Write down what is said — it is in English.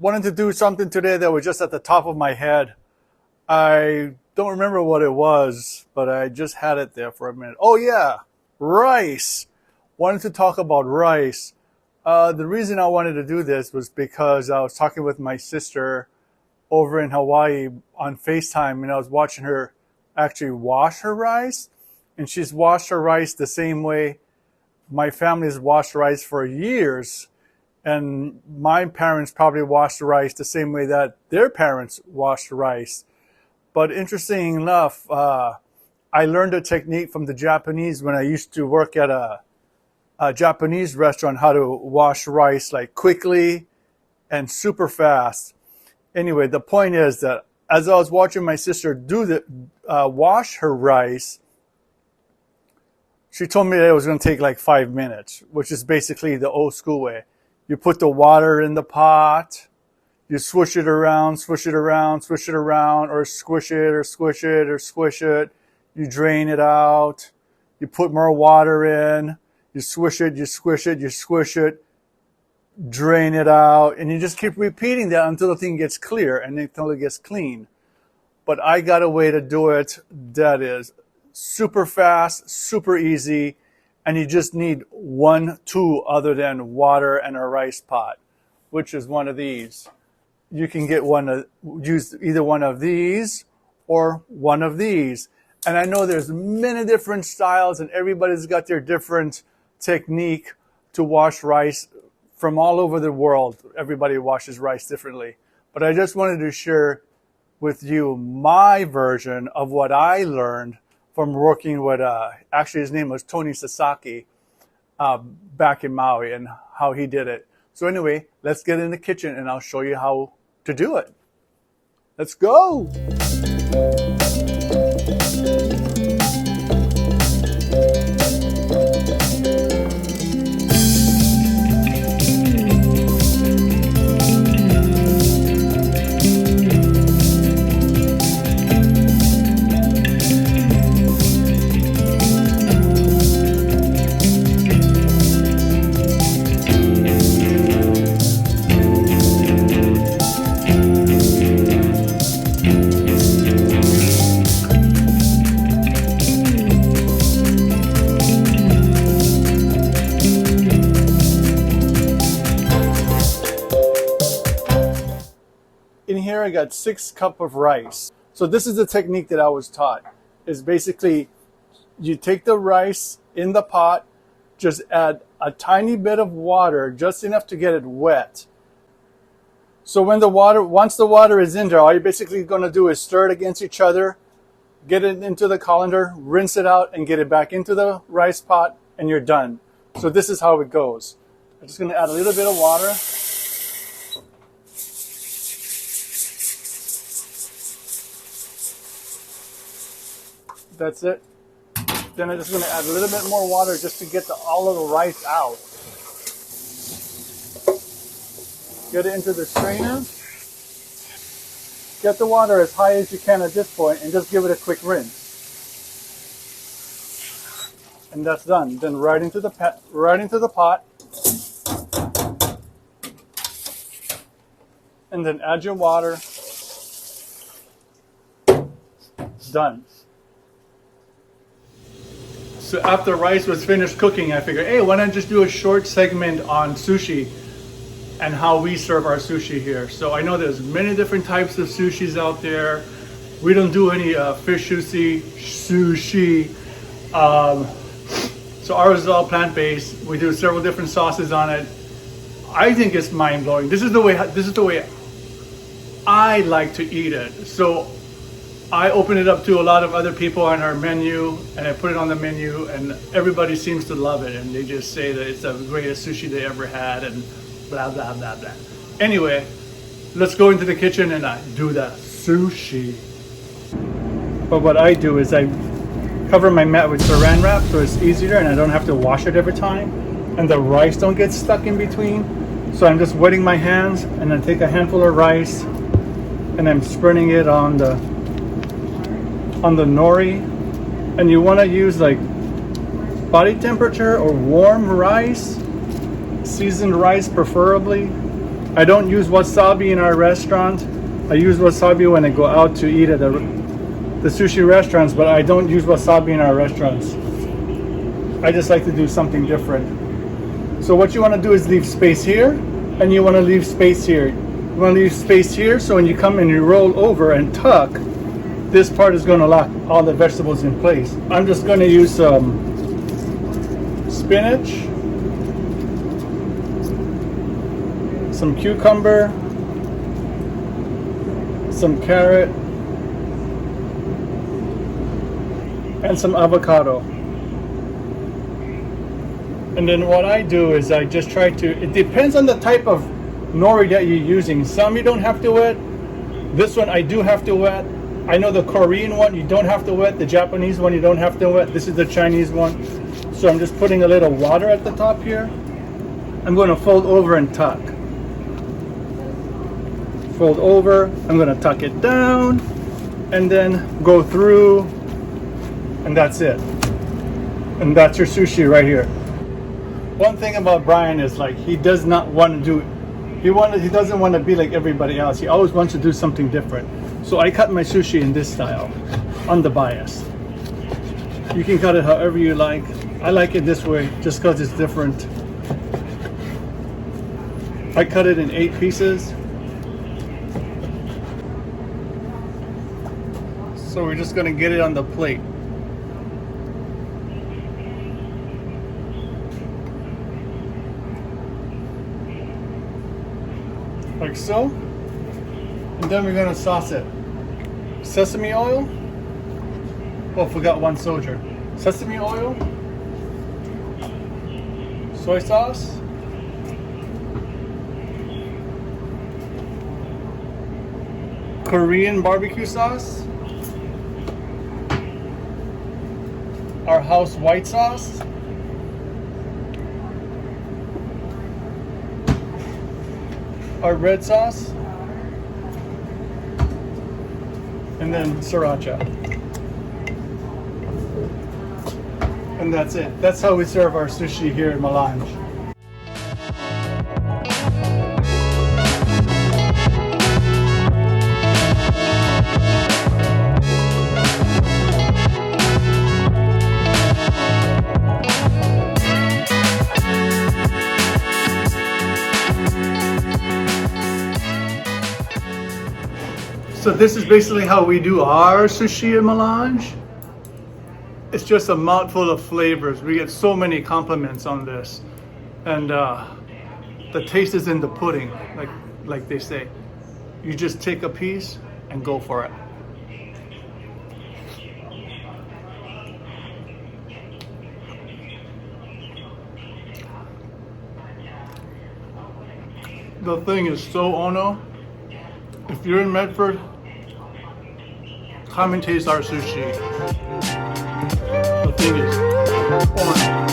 wanted to do something today that was just at the top of my head. I don't remember what it was, but I just had it there for a minute. Oh yeah, rice. Wanted to talk about rice. The reason I wanted to do this was because I was talking with my sister over in Hawaii on FaceTime, and I was watching her actually wash her rice. And she's washed her rice the same way my family's washed rice for years. And my parents probably washed rice the same way that their parents washed rice. But interesting enough, I learned a technique from the Japanese when I used to work at a Japanese restaurant, how to wash rice like quickly and super fast. Anyway, the point is that as I was watching my sister wash her rice, she told me that it was going to take like 5 minutes, which is basically the old school way. You put the water in the pot, you swish it around, swish it around, swish it around, or squish it, or squish it, or squish it. You drain it out. You put more water in. You swish it, you squish it, you squish it, drain it out. And you just keep repeating that until the thing gets clear and until it gets clean. But I got a way to do it that is super fast, super easy, and you just need one tool other than water and a rice pot, which is one of these. You can use either one of these or one of these. And I know there's many different styles and everybody's got their different technique to wash rice from all over the world. Everybody washes rice differently. But I just wanted to share with you my version of what I learned from working with, actually his name was Tony Sasaki, back in Maui, and how he did it. So anyway, let's get in the kitchen and I'll show you how to do it. Let's go. In here I got 6 cups of rice. So this is the technique that I was taught. Is basically you take the rice in the pot, just add a tiny bit of water, just enough to get it wet. So once the water is in there, all you're basically going to do is stir it against each other, get it into the colander, rinse it out, and get it back into the rice pot, and you're done. So this is how it goes. I'm just going to add a little bit of water. That's it. Then I'm just going to add a little bit more water just to get all of the rice out. Get it into the strainer. Get the water as high as you can at this point and just give it a quick rinse. And that's done. Then right into the pot. And then add your water. Done. So after rice was finished cooking, I figured, hey, why not just do a short segment on sushi and how we serve our sushi here. So I know there's many different types of sushis out there. We don't do any fish sushi. So ours is all plant-based. We do several different sauces on it. I think it's mind-blowing. This is the way I like to eat it. So I open it up to a lot of other people on our menu, and I put it on the menu, and everybody seems to love it, and they just say that it's the greatest sushi they ever had, and blah, blah, blah, blah. Anyway, let's go into the kitchen and do the sushi. But what I do is I cover my mat with saran wrap so it's easier and I don't have to wash it every time, and the rice don't get stuck in between. So I'm just wetting my hands, and then take a handful of rice, and I'm spreading it on the nori, and you want to use like body temperature or warm rice, seasoned rice preferably, I don't use wasabi in our restaurant. I use wasabi when I go out to eat at the sushi restaurants, but I don't use wasabi in our restaurants. I just like to do something different. So what you want to do is leave space here, and you want to leave space here. You want to leave space here, so when you come and you roll over and tuck, this part is going to lock all the vegetables in place. I'm just going to use some spinach, some cucumber, some carrot, and some avocado. And then what I do is I just try to, it depends on the type of nori that you're using. Some you don't have to wet. This one I do have to wet. I know the Korean one you don't have to wet. The Japanese one you don't have to wet. This is the Chinese one. So I'm just putting a little water at the top here. I'm going to fold over and tuck. Fold over. I'm going to tuck it down and then go through, and that's it. And that's your sushi right here. One thing about Brian is like he does not want to do he doesn't want to be like everybody else. He always wants to do something different. So I cut my sushi in this style, on the bias. You can cut it however you like. I like it this way just because it's different. I cut it in 8 pieces. So we're just going to get it on the plate. Like so. And then we're going to sauce it. Sesame oil. Oh, forgot one soldier. Sesame oil. Soy sauce. Korean barbecue sauce. Our house white sauce. Our red sauce. And then sriracha. And that's it. That's how we serve our sushi here in Melange. So this is basically how we do our sushi in Melange. It's just a mouthful of flavors. We get so many compliments on this. And the taste is in the pudding, like they say. You just take a piece and go for it. The thing is so ono. If you're in Medford, come and taste our sushi. The thing is ono.